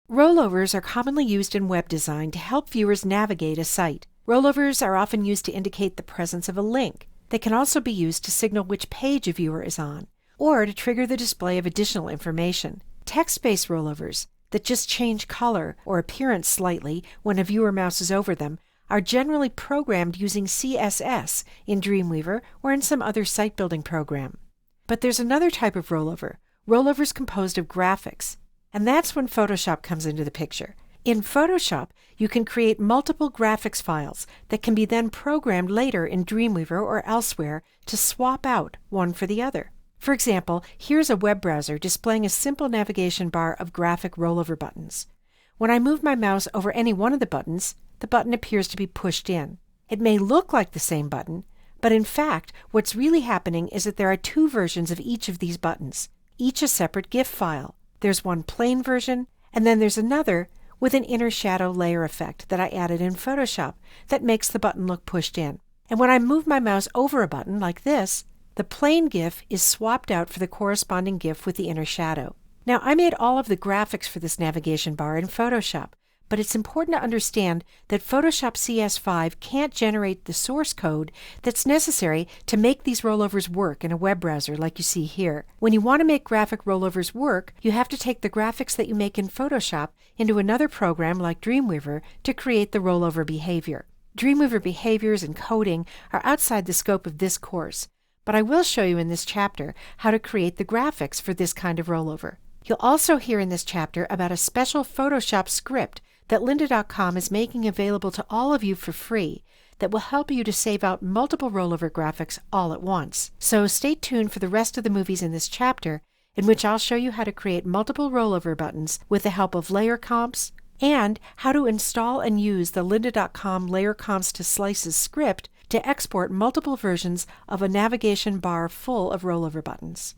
Rollovers are commonly used in web design to help viewers navigate a site. Rollovers are often used to indicate the presence of a link. They can also be used to signal which page a viewer is on, or to trigger the display of additional information. Text-based rollovers that just change color or appearance slightly when a viewer mouses over them are generally programmed using CSS in Dreamweaver or in some other site-building program. But there's another type of rollovers composed of graphics, and that's when Photoshop comes into the picture. In Photoshop, you can create multiple graphics files that can be then programmed later in Dreamweaver or elsewhere to swap out one for the other. For example, here's a web browser displaying a simple navigation bar of graphic rollover buttons. When I move my mouse over any one of the button appears to be pushed in. It may look like the same button, but in fact, what's really happening is that there are two versions of each of these buttons, each a separate GIF file. There's one plain version, and then there's another with an inner shadow layer effect that I added in Photoshop that makes the button look pushed in. And when I move my mouse over a button like this, the plain GIF is swapped out for the corresponding GIF with the inner shadow. Now, I made all of the graphics for this navigation bar in Photoshop, but it's important to understand that Photoshop CS5 can't generate the source code that's necessary to make these rollovers work in a web browser like you see here. When you want to make graphic rollovers work, you have to take the graphics that you make in Photoshop into another program like Dreamweaver to create the rollover behavior. Dreamweaver behaviors and coding are outside the scope of this course, but I will show you in this chapter how to create the graphics for this kind of rollover. You'll also hear in this chapter about a special Photoshop script that lynda.com is making available to all of you for free that will help you to save out multiple rollover graphics all at once. So stay tuned for the rest of the movies in this chapter, in which I'll show you how to create multiple rollover buttons with the help of layer comps, and how to install and use the lynda.com layer comps to slices script to export multiple versions of a navigation bar full of rollover buttons.